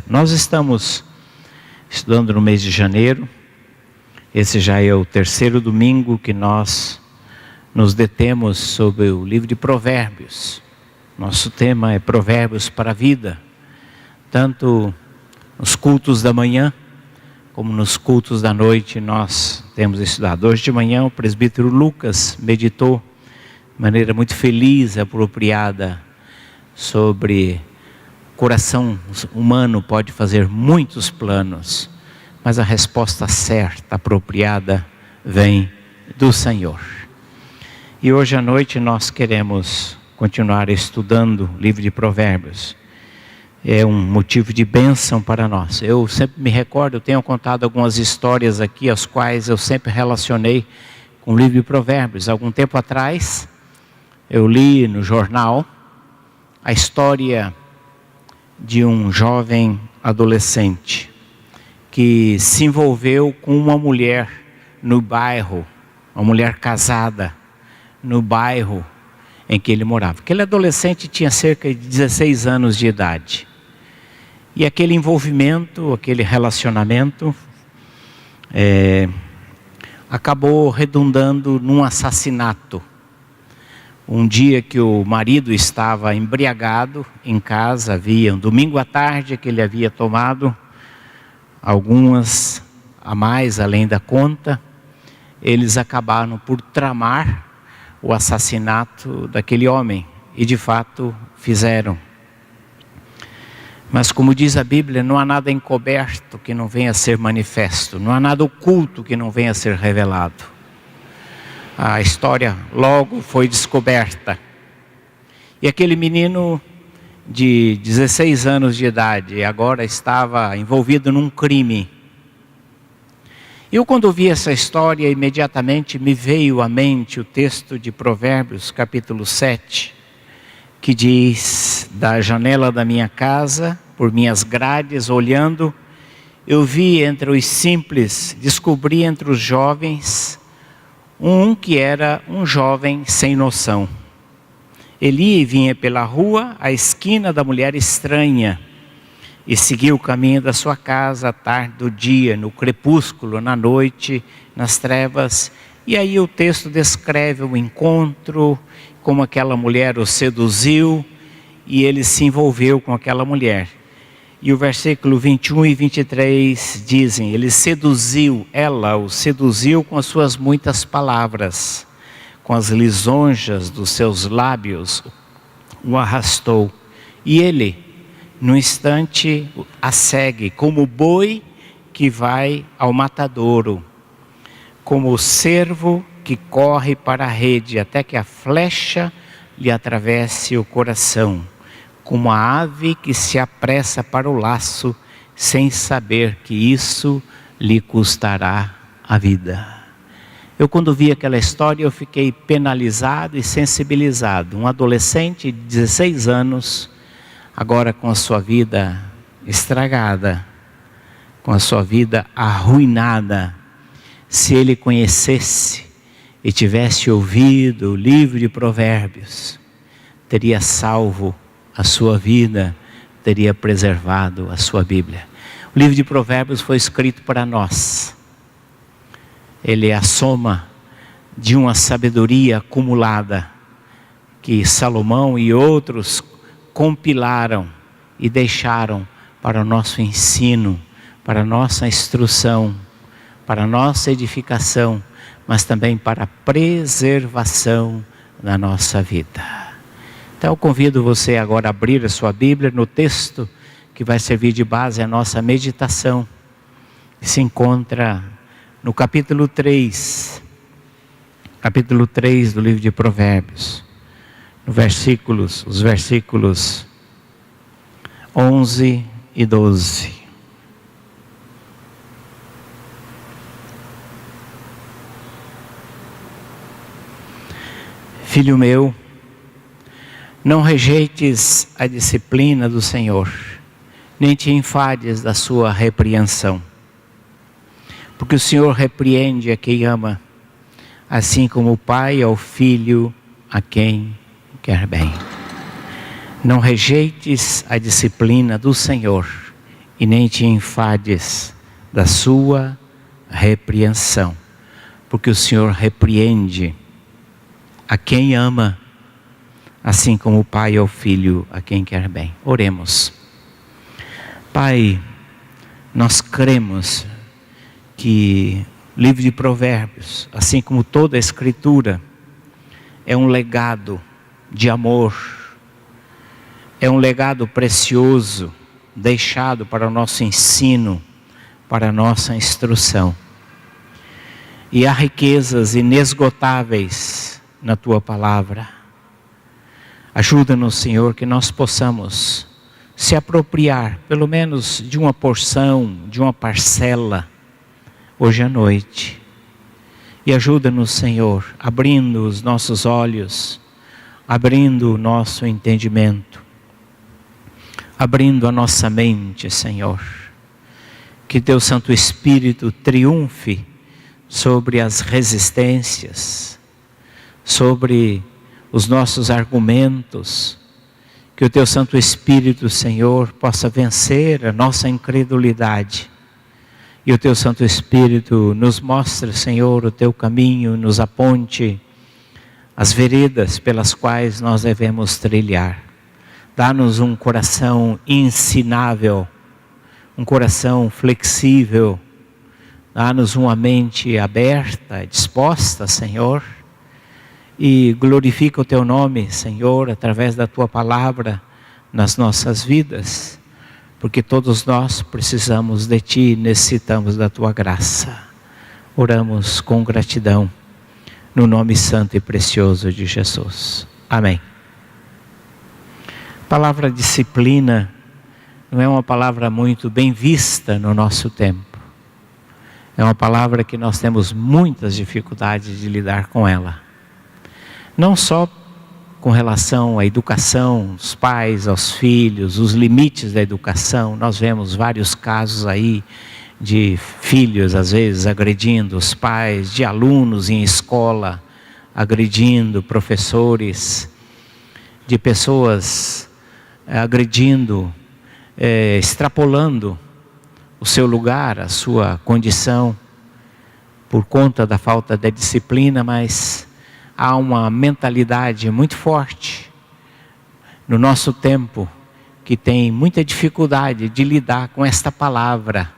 Nós estamos estudando no mês de janeiro. Esse já é o terceiro domingo que nós nos detemos sobre o livro de Provérbios. Nosso tema é Provérbios para a vida, tanto nos cultos da manhã como nos cultos da noite nós temos estudado. Hoje de manhã o presbítero Lucas meditou de maneira muito feliz e apropriada sobre o coração humano pode fazer muitos planos, mas a resposta certa, apropriada, vem do Senhor. E hoje à noite nós queremos continuar estudando o livro de Provérbios. É um motivo de bênção para nós. Eu sempre me recordo, eu tenho contado algumas histórias aqui, as quais eu sempre relacionei com o livro de Provérbios. Algum tempo atrás, eu li no jornal a história de um jovem adolescente que se envolveu com uma mulher no bairro, uma mulher casada no bairro em que ele morava. Aquele adolescente tinha cerca de 16 anos de idade. E aquele envolvimento, aquele relacionamento, acabou redundando num assassinato. Um dia que o marido estava embriagado em casa, havia um domingo à tarde que ele havia tomado algumas a mais além da conta, eles acabaram por tramar o assassinato daquele homem, e de fato fizeram. Mas como diz a Bíblia, não há nada encoberto que não venha a ser manifesto, não há nada oculto que não venha a ser revelado. A história logo foi descoberta. E aquele menino de 16 anos de idade agora estava envolvido num crime. Eu quando ouvi essa história, imediatamente me veio à mente o texto de Provérbios, capítulo 7, que diz: da janela da minha casa, por minhas grades, olhando, eu vi entre os simples, descobri entre os jovens, um que era um jovem sem noção. Ele ia e vinha pela rua, à esquina da mulher estranha, e seguia o caminho da sua casa à tarde do dia, no crepúsculo, na noite, nas trevas. E aí o texto descreve o encontro, como aquela mulher o seduziu, e ele se envolveu com aquela mulher. E o versículo 21 e 23 dizem, ela o seduziu com as suas muitas palavras, com as lisonjas dos seus lábios, o arrastou. E ele, no instante, a segue, como o boi que vai ao matadouro, como o cervo que corre para a rede, até que a flecha lhe atravesse o coração, como a ave que se apressa para o laço, sem saber que isso lhe custará a vida. Eu quando vi aquela história, eu fiquei penalizado e sensibilizado. Um adolescente de 16 anos, agora com a sua vida estragada, com a sua vida arruinada. Se ele conhecesse e tivesse ouvido o livro de Provérbios, teria salvo a sua vida, teria preservado a sua Bíblia. O livro de Provérbios foi escrito para nós. Ele é a soma de uma sabedoria acumulada que Salomão e outros compilaram e deixaram para o nosso ensino, para a nossa instrução, para a nossa edificação, mas também para a preservação da nossa vida. Então eu convido você agora a abrir a sua Bíblia no texto que vai servir de base à nossa meditação, que se encontra no capítulo 3 do livro de Provérbios, os versículos 11 e 12. Filho meu, não rejeites a disciplina do Senhor, nem te enfades da sua repreensão. Porque o Senhor repreende a quem ama, assim como o pai ao filho a quem quer bem. Não rejeites a disciplina do Senhor, e nem te enfades da sua repreensão, porque o Senhor repreende a quem ama, assim como o pai ao filho a quem quer bem. Oremos. Pai, nós cremos que o livro de Provérbios, assim como toda a Escritura, é um legado de amor, é um legado precioso, deixado para o nosso ensino, para a nossa instrução. E há riquezas inesgotáveis na Tua Palavra. Ajuda-nos, Senhor, que nós possamos se apropriar, pelo menos de uma porção, de uma parcela, hoje à noite. E ajuda-nos, Senhor, abrindo os nossos olhos, abrindo o nosso entendimento, abrindo a nossa mente, Senhor. Que Teu Santo Espírito triunfe sobre as resistências, sobre os nossos argumentos. Que o Teu Santo Espírito, Senhor, possa vencer a nossa incredulidade. E o Teu Santo Espírito nos mostre, Senhor, o Teu caminho, nos aponte as veredas pelas quais nós devemos trilhar. Dá-nos um coração ensinável, um coração flexível. Dá-nos uma mente aberta, disposta, Senhor. E glorifica o Teu nome, Senhor, através da Tua palavra nas nossas vidas. Porque todos nós precisamos de Ti, necessitamos da Tua graça. Oramos com gratidão, no nome santo e precioso de Jesus. Amém. A palavra disciplina não é uma palavra muito bem vista no nosso tempo. É uma palavra que nós temos muitas dificuldades de lidar com ela. Não só com relação à educação, dos pais aos filhos, os limites da educação. Nós vemos vários casos aí de filhos, às vezes, agredindo os pais, de alunos em escola, agredindo professores, de pessoas agredindo, extrapolando o seu lugar, a sua condição, por conta da falta de disciplina, mas há uma mentalidade muito forte no nosso tempo que tem muita dificuldade de lidar com esta palavra.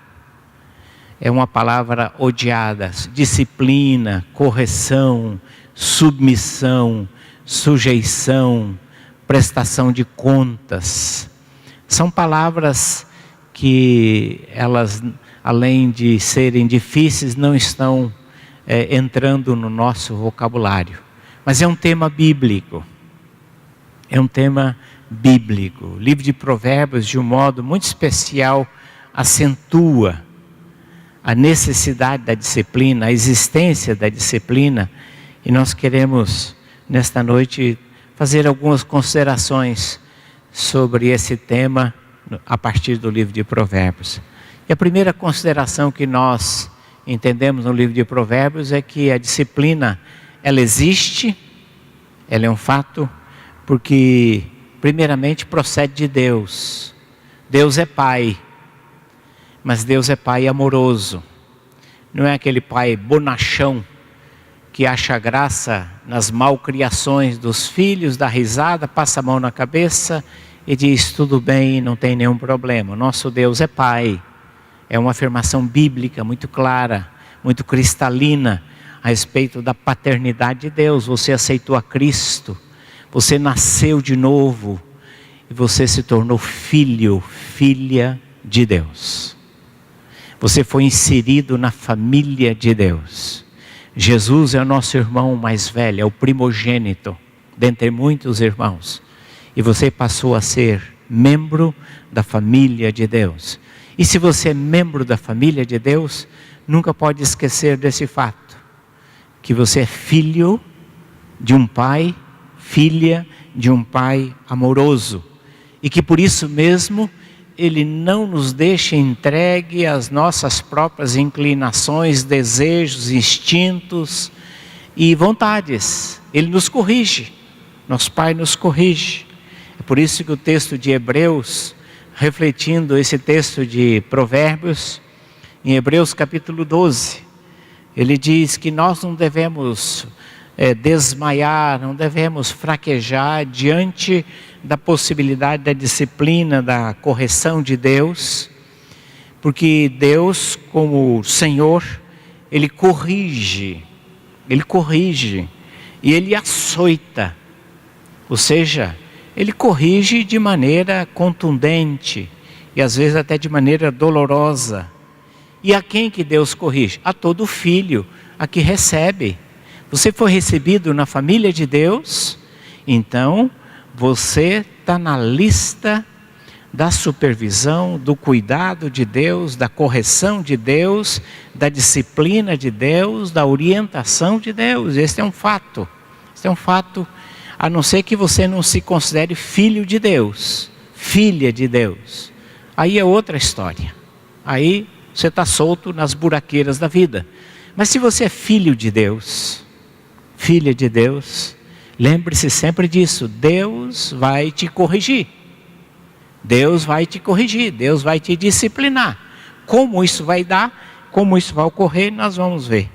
É uma palavra odiada: disciplina, correção, submissão, sujeição, prestação de contas. São palavras que elas, além de serem difíceis, não estão entrando no nosso vocabulário. Mas é um tema bíblico. É um tema bíblico. O livro de Provérbios, de um modo muito especial, acentua a necessidade da disciplina, a existência da disciplina. E nós queremos, nesta noite, fazer algumas considerações sobre esse tema a partir do livro de Provérbios. E a primeira consideração que nós entendemos no livro de Provérbios é que a disciplina, ela existe, ela é um fato, porque primeiramente procede de Deus. Deus é Pai, mas Deus é Pai amoroso. Não é aquele Pai bonachão que acha graça nas malcriações dos filhos, dá risada, passa a mão na cabeça e diz tudo bem, não tem nenhum problema. O nosso Deus é Pai. É uma afirmação bíblica muito clara, muito cristalina a respeito da paternidade de Deus. Você aceitou a Cristo, você nasceu de novo e você se tornou filho, filha de Deus. Você foi inserido na família de Deus. Jesus é o nosso irmão mais velho, é o primogênito dentre muitos irmãos. E você passou a ser membro da família de Deus. E se você é membro da família de Deus, nunca pode esquecer desse fato, que você é filho de um pai, filha de um pai amoroso, e que por isso mesmo Ele não nos deixa entregue às nossas próprias inclinações, desejos, instintos e vontades. Ele nos corrige, nosso Pai nos corrige. É por isso que o texto de Hebreus refletindo esse texto de Provérbios, em Hebreus capítulo 12, ele diz que nós não devemos desmaiar, não devemos fraquejar diante da possibilidade da disciplina, da correção de Deus, porque Deus, como Senhor, Ele corrige e Ele açoita, ou seja, Ele corrige de maneira contundente e às vezes até de maneira dolorosa. E a quem que Deus corrige? A todo filho, a que recebe. Você foi recebido na família de Deus, então você está na lista da supervisão, do cuidado de Deus, da correção de Deus, da disciplina de Deus, da orientação de Deus. Esse é um fato. Esse é um fato, a não ser que você não se considere filho de Deus, filha de Deus. Aí é outra história. Aí você está solto nas buraqueiras da vida. Mas se você é filho de Deus, filha de Deus, lembre-se sempre disso: Deus vai te corrigir. Deus vai te corrigir, Deus vai te disciplinar. Como isso vai dar, como isso vai ocorrer, nós vamos ver.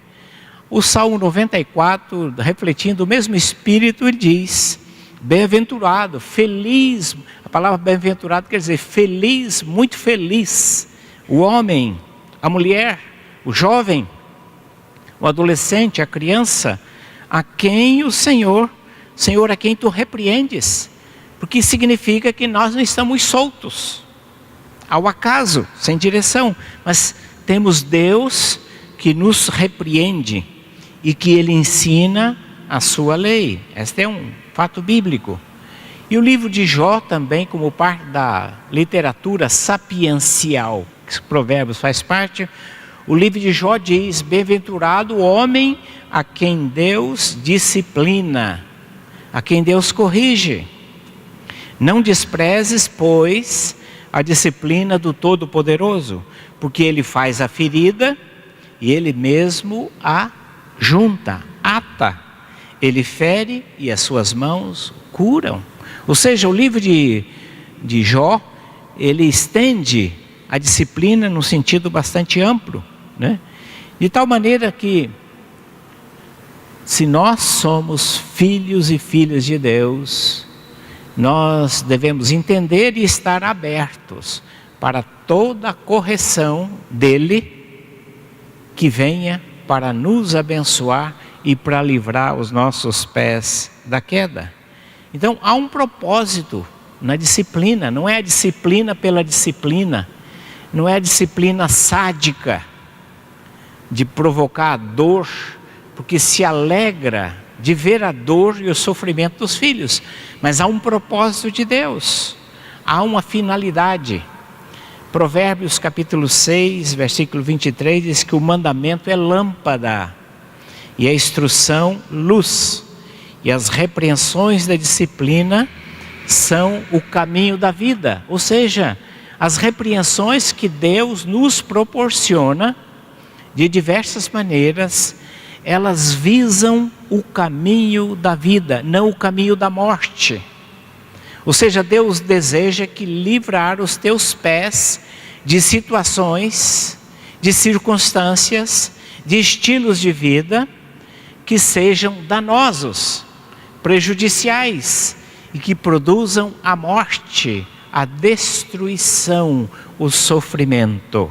O Salmo 94, refletindo o mesmo espírito, ele diz: bem-aventurado, feliz. A palavra bem-aventurado quer dizer feliz, muito feliz. O homem, a mulher, o jovem, o adolescente, a criança, a quem o Senhor, a quem tu repreendes. Porque significa que nós não estamos soltos ao acaso, sem direção, mas temos Deus que nos repreende e que Ele ensina a sua lei. Este é um fato bíblico. E o livro de Jó também, como parte da literatura sapiencial, que Provérbios faz parte, o livro de Jó diz: bem-aventurado o homem a quem Deus disciplina, a quem Deus corrige. Não desprezes, pois, a disciplina do Todo-Poderoso, porque Ele faz a ferida e Ele mesmo a junta, ata. Ele fere e as suas mãos curam. Ou seja, o livro de Jó, ele estende a disciplina num sentido bastante amplo, né? De tal maneira que, se nós somos filhos e filhas de Deus, nós devemos entender e estar abertos para toda a correção dele, que venha para nos abençoar e para livrar os nossos pés da queda. Então há um propósito na disciplina, não é a disciplina pela disciplina, não é a disciplina sádica de provocar a dor, porque se alegra de ver a dor e o sofrimento dos filhos, mas há um propósito de Deus, há uma finalidade. Provérbios capítulo 6, versículo 23 diz que o mandamento é lâmpada e a instrução luz, e as repreensões da disciplina são o caminho da vida. Ou seja, as repreensões que Deus nos proporciona de diversas maneiras, elas visam o caminho da vida, não o caminho da morte. Ou seja, Deus deseja que livrar os teus pés de situações, de circunstâncias, de estilos de vida que sejam danosos, prejudiciais e que produzam a morte, a destruição, o sofrimento.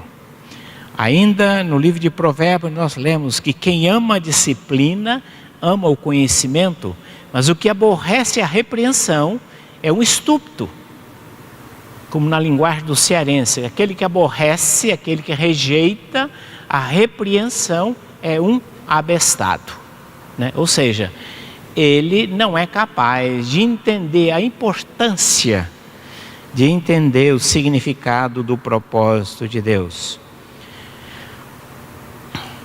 Ainda no livro de Provérbios nós lemos que quem ama a disciplina, ama o conhecimento, mas o que aborrece a repreensão é um estúpido. Como na linguagem do cearense, aquele que aborrece, aquele que rejeita a repreensão é um abestado, né? Ou seja, ele não é capaz de entender a importância, de entender o significado do propósito de Deus.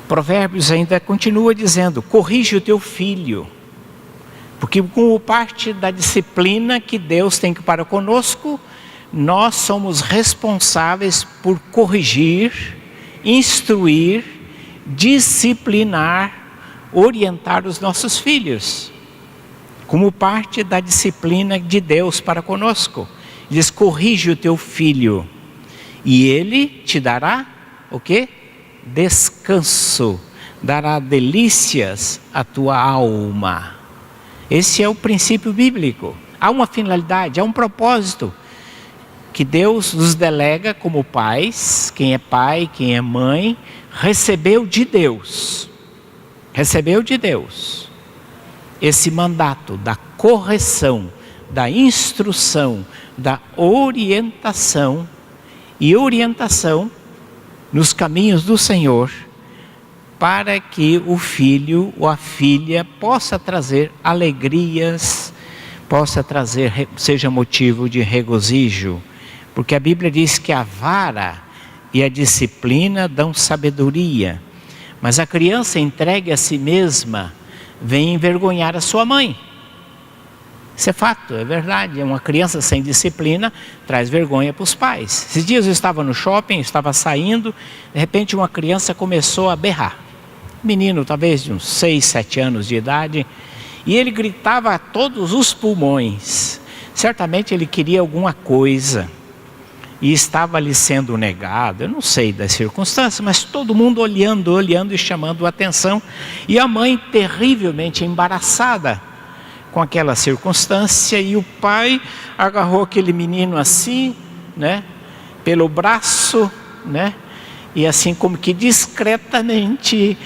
Provérbios ainda continua dizendo: corrige o teu filho, porque como parte da disciplina que Deus tem para conosco, nós somos responsáveis por corrigir, instruir, disciplinar, orientar os nossos filhos, como parte da disciplina de Deus para conosco. Diz: corrige o teu filho, e ele te dará o quê? Descanso, dará delícias à tua alma. Esse é o princípio bíblico. Há uma finalidade, há um propósito que Deus nos delega como pais. Quem é pai, quem é mãe, recebeu de Deus esse mandato da correção, da instrução, da orientação nos caminhos do Senhor, para que o filho ou a filha possa trazer alegrias, seja motivo de regozijo. Porque a Bíblia diz que a vara e a disciplina dão sabedoria, mas a criança entregue a si mesma vem envergonhar a sua mãe. Isso é fato, é verdade. Uma criança sem disciplina traz vergonha para os pais. Esses dias eu estava no shopping, estava saindo, de repente uma criança começou a berrar. Menino, talvez de uns 6, 7 anos de idade, e ele gritava a todos os pulmões. Certamente ele queria alguma coisa e estava lhe sendo negado. Eu não sei das circunstâncias, mas todo mundo olhando e chamando a atenção, e a mãe terrivelmente embaraçada com aquela circunstância, e o pai agarrou aquele menino assim, pelo braço, e assim como que discretamente,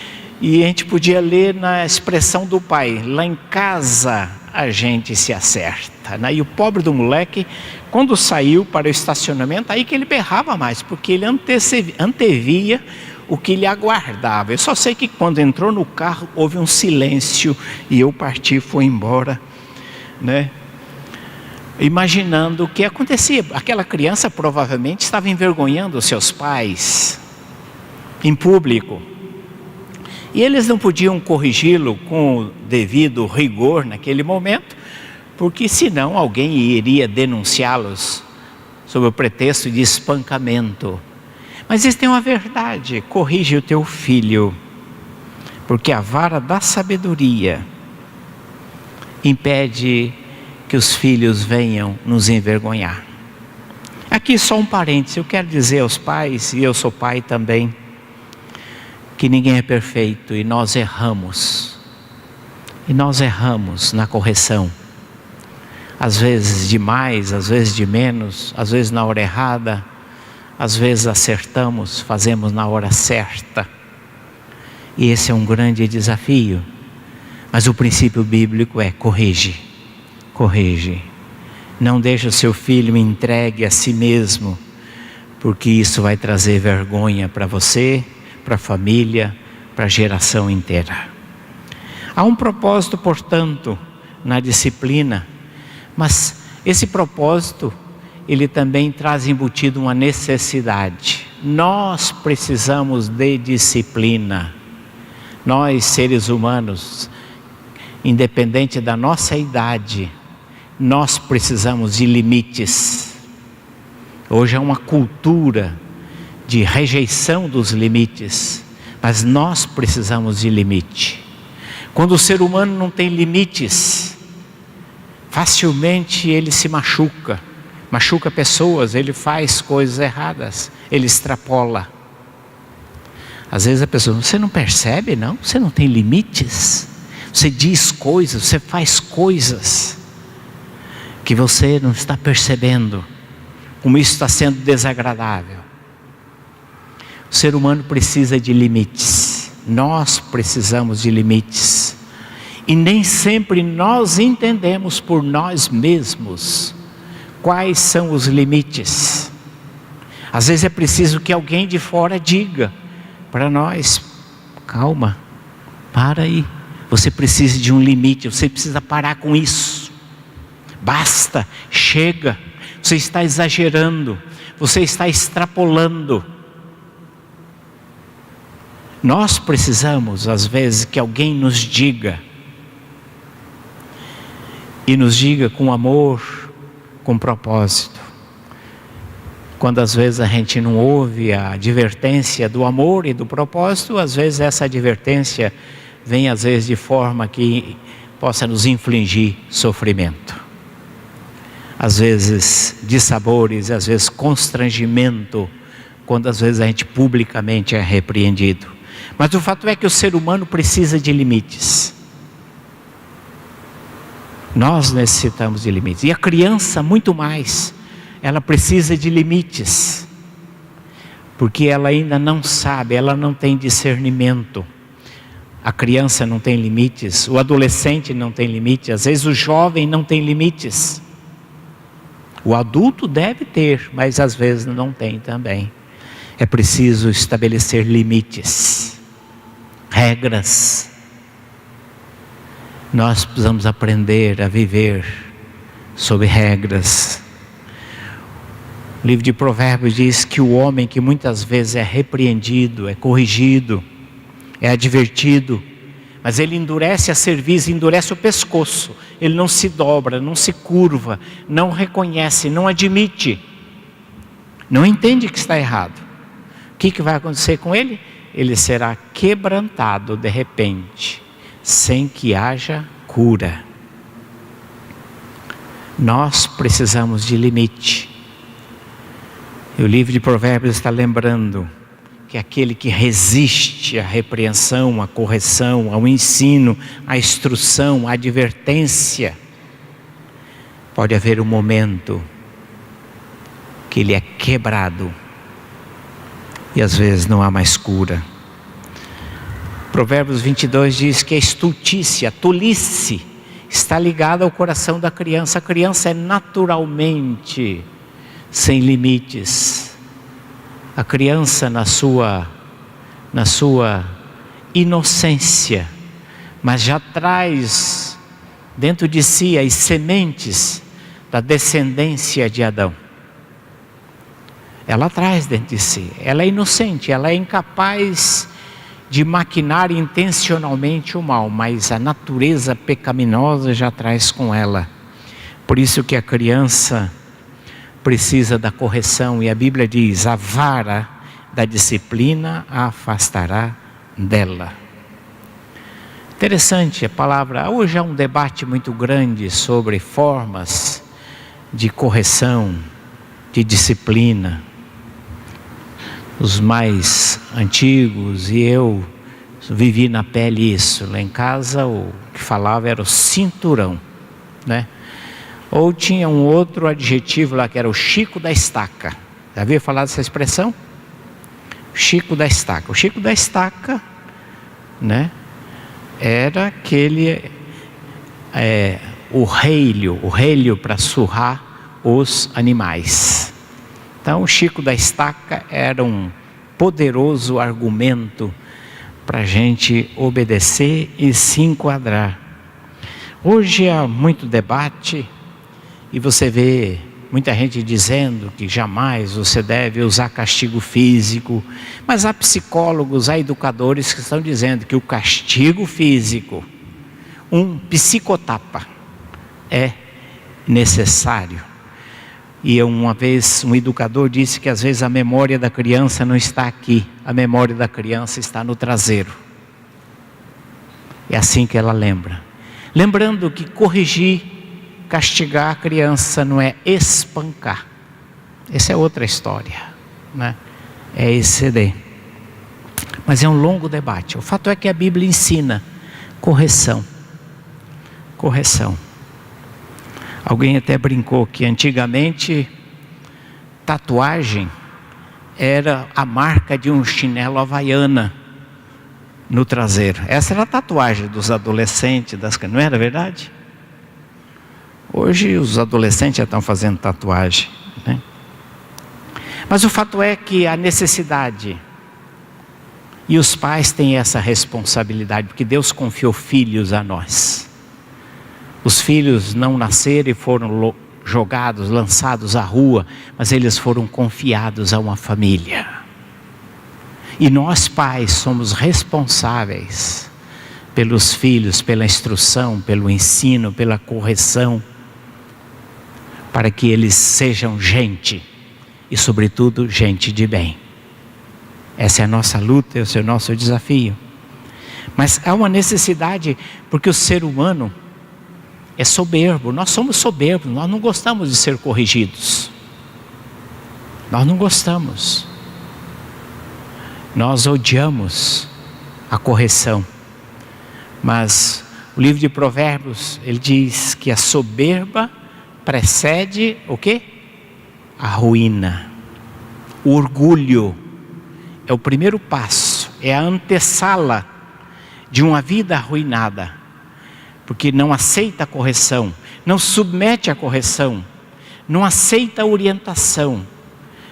e a gente podia ler na expressão do pai: lá em casa a gente se acerta, E o pobre do moleque, quando saiu para o estacionamento, aí que ele berrava mais, porque ele antevia o que lhe aguardava. Eu só sei que quando entrou no carro houve um silêncio e eu parti, fui embora, imaginando o que acontecia. Aquela criança provavelmente estava envergonhando seus pais em público, e eles não podiam corrigi-lo com o devido rigor naquele momento, porque senão alguém iria denunciá-los sob o pretexto de espancamento. Mas isso tem uma verdade: corrige o teu filho, porque a vara da sabedoria impede que os filhos venham nos envergonhar. Aqui só um parênteses, eu quero dizer aos pais, e eu sou pai também, que ninguém é perfeito e nós erramos. E nós erramos na correção. Às vezes de mais, às vezes de menos, às vezes na hora errada, às vezes acertamos, fazemos na hora certa. E esse é um grande desafio. Mas o princípio bíblico é: corrige. Não deixe o seu filho entregue a si mesmo, porque isso vai trazer vergonha para você, para a família, para a geração inteira. Há um propósito, portanto, na disciplina, mas esse propósito, ele também traz embutido uma necessidade. Nós precisamos de disciplina. Nós, seres humanos, independente da nossa idade, nós precisamos de limites. Hoje é uma cultura de rejeição dos limites, mas nós precisamos de limite. Quando o ser humano não tem limites, facilmente ele se machuca pessoas, ele faz coisas erradas, ele extrapola. Às vezes a pessoa: você não percebe, não? Você não tem limites? Você diz coisas, você faz coisas que você não está percebendo, como isso está sendo desagradável. O ser humano precisa de limites. Nós precisamos de limites. E nem sempre nós entendemos por nós mesmos quais são os limites. Às vezes é preciso que alguém de fora diga para nós: calma, para aí. Você precisa de um limite, você precisa parar com isso. Basta, chega. Você está exagerando, você está extrapolando. Nós precisamos, às vezes, que alguém nos diga, e nos diga com amor, com propósito. Quando às vezes a gente não ouve a advertência do amor e do propósito, às vezes essa advertência vem às vezes de forma que possa nos infligir sofrimento. às vezes dissabores, às vezes constrangimento, quando às vezes a gente publicamente é repreendido. Mas o fato é que o ser humano precisa de limites. Nós necessitamos de limites. E a criança, muito mais, ela precisa de limites. Porque ela ainda não sabe, ela não tem discernimento. A criança não tem limites, o adolescente não tem limites, às vezes o jovem não tem limites. O adulto deve ter, mas às vezes não tem também. É preciso estabelecer limites, regras. Nós precisamos aprender a viver sob regras. O livro de Provérbios diz que o homem que muitas vezes é repreendido, é corrigido, é advertido, mas ele endurece a cerviz, endurece o pescoço, ele não se dobra, não se curva, não reconhece, não admite, não entende que está errado. O que vai acontecer com ele? Ele será quebrantado de repente, sem que haja cura. Nós precisamos de limite. E o livro de Provérbios está lembrando que aquele que resiste à repreensão, à correção, ao ensino, à instrução, à advertência, pode haver um momento que ele é quebrado e às vezes não há mais cura. Provérbios 22 diz que a estultícia, a tolice, está ligada ao coração da criança. A criança é naturalmente sem limites. A criança na sua inocência, mas já traz dentro de si as sementes da descendência de Adão. Ela traz dentro de si, ela é inocente, ela é incapaz de maquinar intencionalmente o mal, mas a natureza pecaminosa já traz com ela. Por isso que a criança precisa da correção, e a Bíblia diz: a vara da disciplina a afastará dela. Interessante a palavra. Hoje há um debate muito grande sobre formas de correção, de disciplina. Os mais antigos, e eu vivi na pele isso. Lá em casa o que falava era o cinturão, né? Ou tinha um outro adjetivo lá que era o Chico da Estaca. Já ouviu falar dessa expressão? Chico da Estaca. O Chico da Estaca, né, era aquele o relho para surrar os animais. Então o Chico da Estaca era um poderoso argumento para a gente obedecer e se enquadrar. Hoje há muito debate e você vê muita gente dizendo que jamais você deve usar castigo físico, mas há psicólogos, há educadores que estão dizendo que o castigo físico, um psicotapa, é necessário. E uma vez um educador disse que às vezes a memória da criança não está aqui, a memória da criança está no traseiro. É assim que ela lembra. Lembrando que corrigir, castigar a criança não é espancar. Essa é outra história, né? É exceder. Mas é um longo debate. O fato é que a Bíblia ensina correção. Correção. Alguém até brincou que antigamente tatuagem era a marca de um chinelo havaiana no traseiro. Essa era a tatuagem dos adolescentes, não era verdade? Hoje os adolescentes já estão fazendo tatuagem, né? Mas o fato é que a necessidade, e os pais têm essa responsabilidade, porque Deus confiou filhos a nós. Os filhos não nasceram e foram jogados, lançados à rua, mas eles foram confiados a uma família. E nós pais somos responsáveis pelos filhos, pela instrução, pelo ensino, pela correção, para que eles sejam gente, e sobretudo gente de bem. Essa é a nossa luta, esse é o nosso desafio. Mas há uma necessidade, porque o ser humano, é soberbo. Nós somos soberbos, nós não gostamos de ser corrigidos. Nós não gostamos. Nós odiamos a correção. Mas o livro de Provérbios, ele diz que a soberba precede o quê? A ruína. O orgulho é o primeiro passo, é a antessala de uma vida arruinada, porque não aceita a correção, não submete à correção, não aceita a orientação,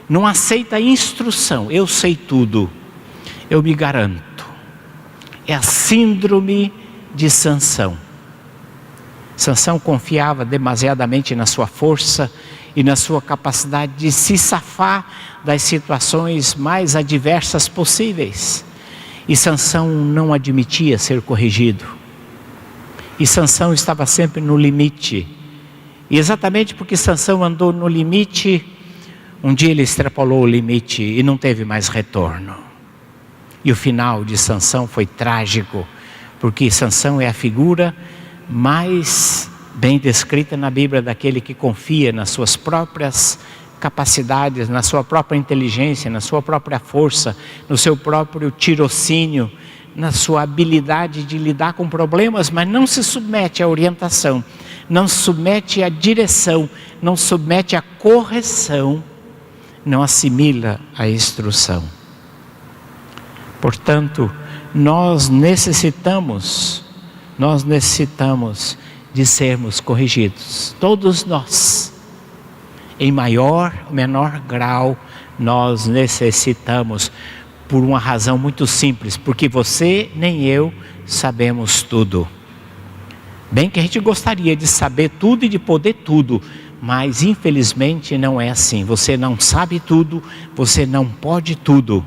não aceita a instrução. Eu sei tudo, eu me garanto. É a síndrome de Sansão. Sansão confiava demasiadamente na sua força e na sua capacidade de se safar das situações mais adversas possíveis. E Sansão não admitia ser corrigido. E Sansão estava sempre no limite. E exatamente porque Sansão andou no limite, um dia ele extrapolou o limite e não teve mais retorno. E o final de Sansão foi trágico, porque Sansão é a figura mais bem descrita na Bíblia daquele que confia nas suas próprias capacidades, na sua própria inteligência, na sua própria força, no seu próprio tirocínio, na sua habilidade de lidar com problemas, mas não se submete à orientação, não se submete à direção, não se submete à correção, não assimila a instrução. Portanto, nós necessitamos de sermos corrigidos. Todos nós, em maior ou menor grau, nós necessitamos, por uma razão muito simples, porque você nem eu sabemos tudo. Bem que a gente gostaria de saber tudo e de poder tudo, mas infelizmente não é assim. Você não sabe tudo, você não pode tudo.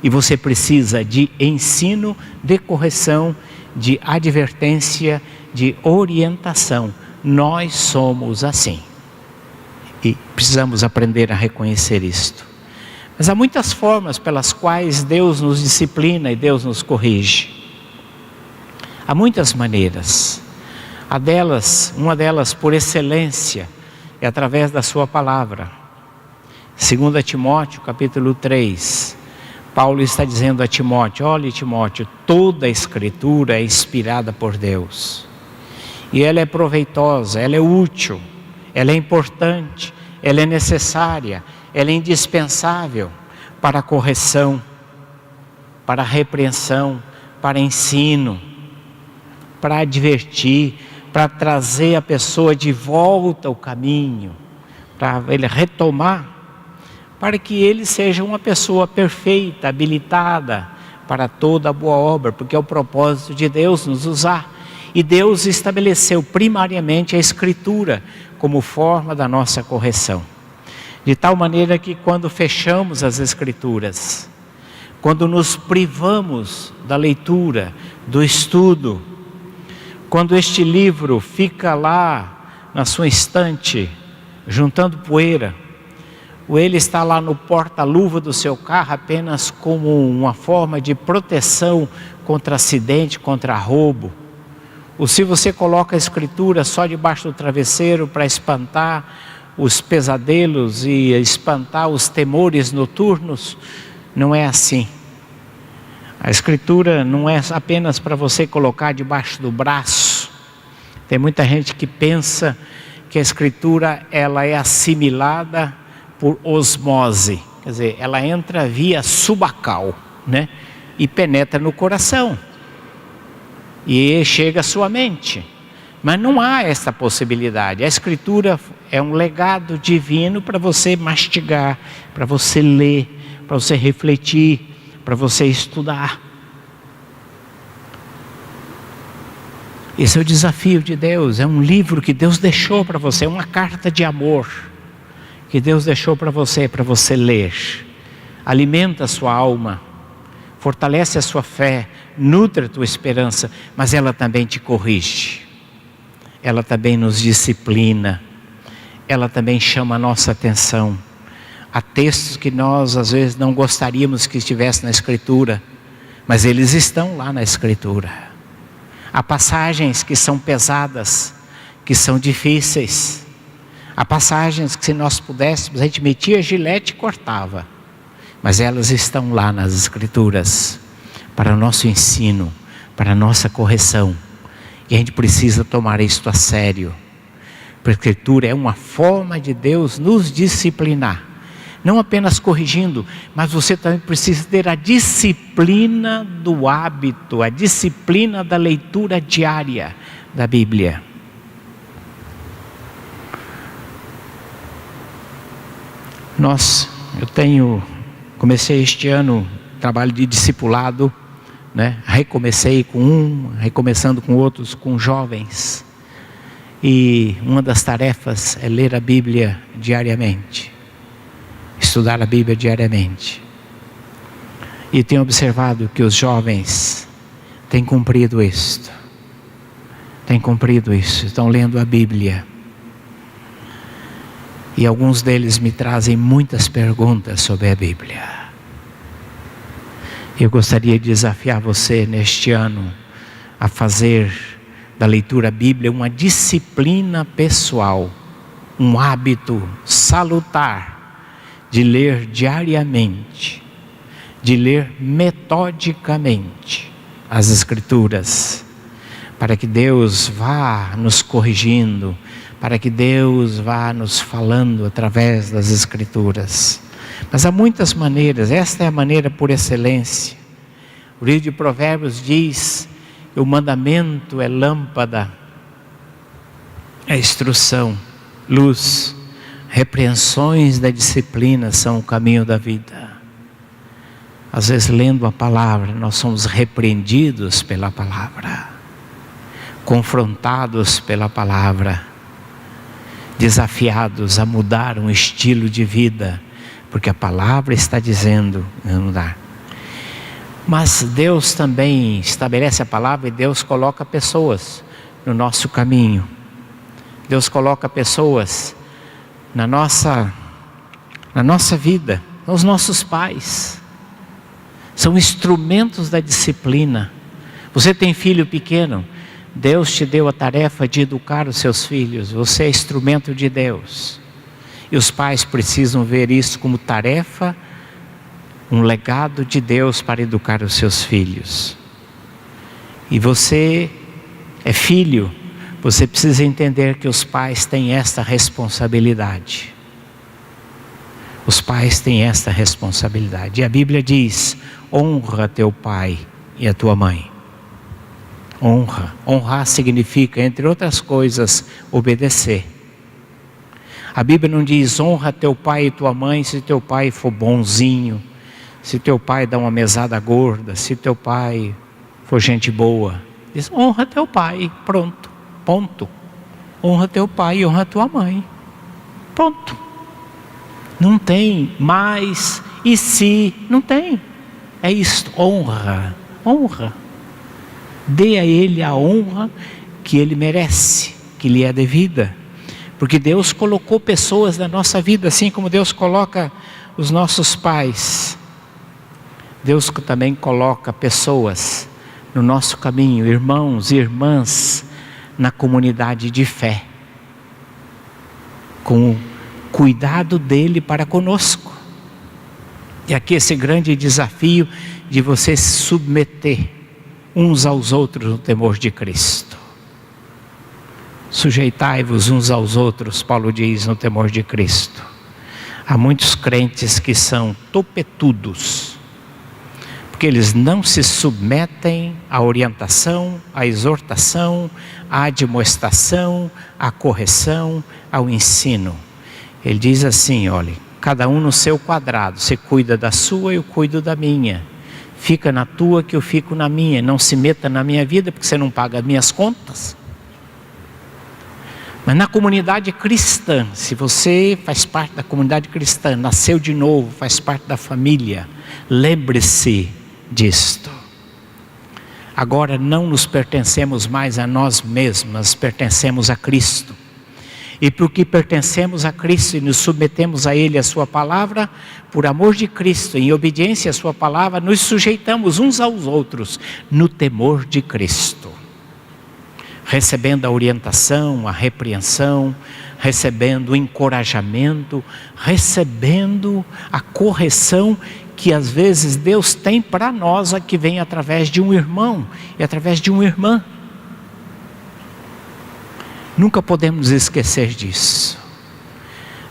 E você precisa de ensino, de correção, de advertência, de orientação. Nós somos assim. E precisamos aprender a reconhecer isto. Mas há muitas formas pelas quais Deus nos disciplina e Deus nos corrige. Há muitas maneiras. Uma delas por excelência, é através da sua palavra. 2 Timóteo capítulo 3. Paulo está dizendo a Timóteo: olhe Timóteo, toda a escritura é inspirada por Deus. E ela é proveitosa, ela é útil, ela é importante, ela é necessária, ela é indispensável para a correção, para a repreensão, para ensino, para advertir, para trazer a pessoa de volta ao caminho, para ele retomar, para que ele seja uma pessoa perfeita, habilitada para toda boa obra, porque é o propósito de Deus nos usar. E Deus estabeleceu primariamente a Escritura como forma da nossa correção. De tal maneira que quando fechamos as Escrituras, quando nos privamos da leitura, do estudo, quando este livro fica lá na sua estante, juntando poeira, ou ele está lá no porta-luva do seu carro apenas como uma forma de proteção contra acidente, contra roubo, ou se você coloca a Escritura só debaixo do travesseiro para espantar os pesadelos e espantar os temores noturnos, não é assim. A Escritura não é apenas para você colocar debaixo do braço. Tem muita gente que pensa que a Escritura ela é assimilada por osmose, quer dizer, ela entra via subacal, né? E penetra no coração e chega à sua mente. Mas não há essa possibilidade. A Escritura é um legado divino para você mastigar, para você ler, para você refletir, para você estudar. Esse é o desafio de Deus. É um livro que Deus deixou para você, é uma carta de amor que Deus deixou para você ler. Alimenta a sua alma, fortalece a sua fé, nutre a tua esperança, mas ela também te corrige. Ela também nos disciplina, ela também chama a nossa atenção. Há textos que nós às vezes não gostaríamos que estivessem na Escritura, mas eles estão lá na Escritura. Há passagens que são pesadas, que são difíceis. Há passagens que, se nós pudéssemos, a gente metia a gilete e cortava. Mas elas estão lá nas Escrituras, para o nosso ensino, para a nossa correção. E a gente precisa tomar isto a sério. A Escritura é uma forma de Deus nos disciplinar. Não apenas corrigindo, mas você também precisa ter a disciplina do hábito, a disciplina da leitura diária da Bíblia. Comecei este ano trabalho de discipulado, recomecei recomeçando com outros, com jovens. E uma das tarefas é ler a Bíblia diariamente, estudar a Bíblia diariamente. E tenho observado que os jovens têm cumprido isto. Estão lendo a Bíblia. E alguns deles me trazem muitas perguntas sobre a Bíblia. Eu gostaria de desafiar você neste ano a fazer da leitura bíblica uma disciplina pessoal, um hábito salutar de ler diariamente, de ler metodicamente as Escrituras, para que Deus vá nos corrigindo, para que Deus vá nos falando através das Escrituras. Mas há muitas maneiras, esta é a maneira por excelência. O livro de Provérbios diz que o mandamento é lâmpada, é instrução, luz. Repreensões da disciplina são o caminho da vida. Às vezes, lendo a palavra, nós somos repreendidos pela palavra, confrontados pela palavra, desafiados a mudar um estilo de vida, porque a palavra está dizendo mudar. Mas Deus também estabelece a palavra e Deus coloca pessoas no nosso caminho. Deus coloca pessoas na nossa vida, os nossos pais. São instrumentos da disciplina. Você tem filho pequeno, Deus te deu a tarefa de educar os seus filhos. Você é instrumento de Deus. E os pais precisam ver isso como tarefa, um legado de Deus para educar os seus filhos. E você é filho, você precisa entender que os pais têm esta responsabilidade. Os pais têm esta responsabilidade. E a Bíblia diz: honra teu pai e a tua mãe. Honrar significa, entre outras coisas, obedecer. A Bíblia não diz: honra teu pai e tua mãe se teu pai for bonzinho, se teu pai dá uma mesada gorda, se teu pai for gente boa. Diz: honra teu pai, pronto, ponto. Honra teu pai e honra tua mãe, pronto. Não tem mais e se, não tem. É isto, honra. Dê a ele a honra que ele merece, que lhe é devida. Porque Deus colocou pessoas na nossa vida, assim como Deus coloca os nossos pais. Deus também coloca pessoas no nosso caminho, irmãos e irmãs, na comunidade de fé, com o cuidado dele para conosco. E aqui esse grande desafio de você se submeter uns aos outros no temor de Cristo. Sujeitai-vos uns aos outros, Paulo diz, no temor de Cristo. Há muitos crentes que são topetudos, porque eles não se submetem à orientação, à exortação, à admoestação, à correção, ao ensino. Ele diz assim: olha, cada um no seu quadrado, você cuida da sua e eu cuido da minha. Fica na tua que eu fico na minha, não se meta na minha vida porque você não paga as minhas contas. Mas na comunidade cristã, se você faz parte da comunidade cristã, nasceu de novo, faz parte da família, lembre-se disto. Agora não nos pertencemos mais a nós mesmos, pertencemos a Cristo. E porque pertencemos a Cristo e nos submetemos a Ele, a sua palavra, por amor de Cristo, em obediência à sua palavra, nos sujeitamos uns aos outros no temor de Cristo. recebendo a orientação, a repreensão, recebendo o encorajamento, recebendo a correção que às vezes Deus tem para nós, que vem através de um irmão e através de uma irmã. Nunca podemos esquecer disso.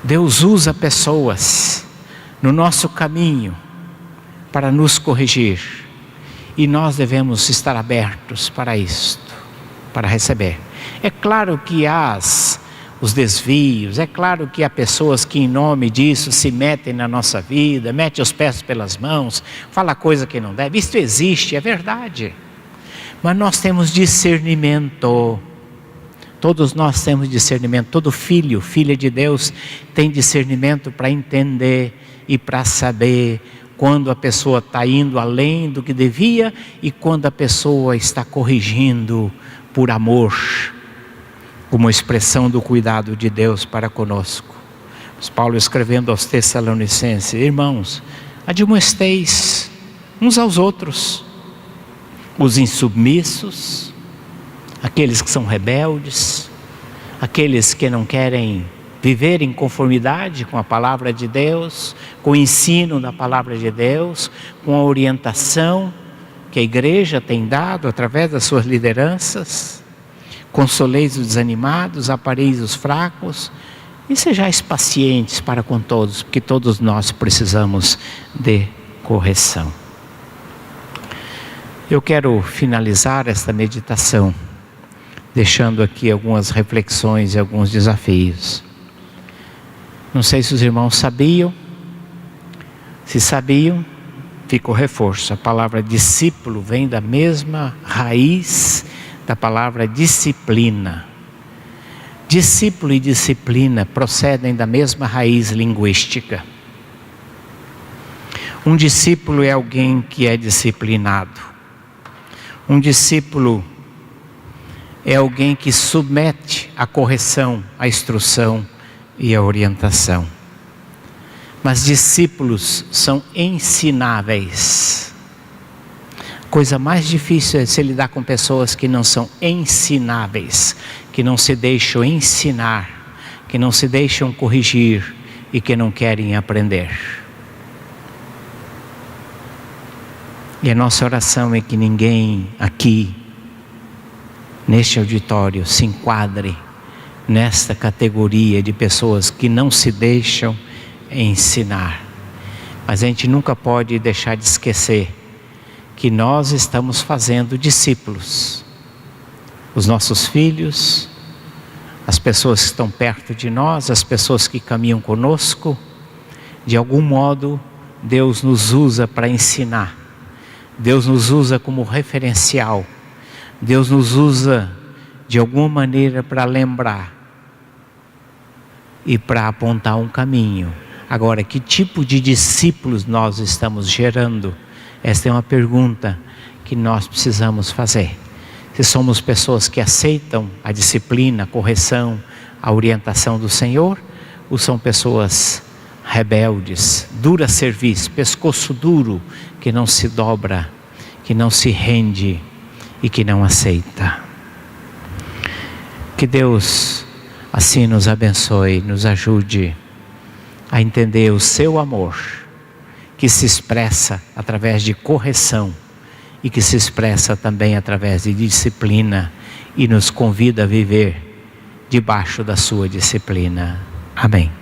Deus usa pessoas no nosso caminho para nos corrigir, e nós devemos estar abertos para isto, para receber. É claro que há os desvios, é claro que há pessoas que em nome disso se metem na nossa vida, metem os pés pelas mãos, fala coisa que não deve. Isto existe, é verdade, mas nós temos discernimento. Todos nós temos discernimento, todo filho, filha de Deus tem discernimento para entender e para saber quando a pessoa está indo além do que devia e quando a pessoa está corrigindo por amor, como expressão do cuidado de Deus para conosco. Mas Paulo escrevendo aos Tessalonicenses: irmãos, admoesteis uns aos outros, os insubmissos, aqueles que são rebeldes, aqueles que não querem viver em conformidade com a palavra de Deus, com o ensino da palavra de Deus, com a orientação que a igreja tem dado através das suas lideranças. Consoleis os desanimados, apareis os fracos e sejais pacientes para com todos, porque todos nós precisamos de correção. Eu quero finalizar esta meditação deixando aqui algumas reflexões e alguns desafios. Não sei se os irmãos sabiam. Se sabiam, fica o reforço. A palavra discípulo vem da mesma raiz da palavra disciplina. Discípulo e disciplina procedem da mesma raiz linguística. Um discípulo é alguém que é disciplinado. Um discípulo é alguém que submete a correção, a instrução e a orientação. Mas discípulos são ensináveis. Coisa mais difícil é se lidar com pessoas que não são ensináveis, que não se deixam ensinar, que não se deixam corrigir e que não querem aprender. E a nossa oração é que ninguém aqui, neste auditório, se enquadre nesta categoria de pessoas que não se deixam ensinar. Mas a gente nunca pode deixar de esquecer que nós estamos fazendo discípulos. Os nossos filhos, as pessoas que estão perto de nós, as pessoas que caminham conosco, de algum modo Deus nos usa para ensinar. Deus nos usa como referencial. Deus nos usa de alguma maneira para lembrar e para apontar um caminho. Agora, que tipo de discípulos nós estamos gerando? Esta é uma pergunta que nós precisamos fazer. Se somos pessoas que aceitam a disciplina, a correção, a orientação do Senhor, ou são pessoas rebeldes, dura serviço, pescoço duro, que não se dobra, que não se rende e que não aceita. Que Deus assim nos abençoe, nos ajude a entender o seu amor, que se expressa através de correção e que se expressa também através de disciplina e nos convida a viver debaixo da sua disciplina. Amém.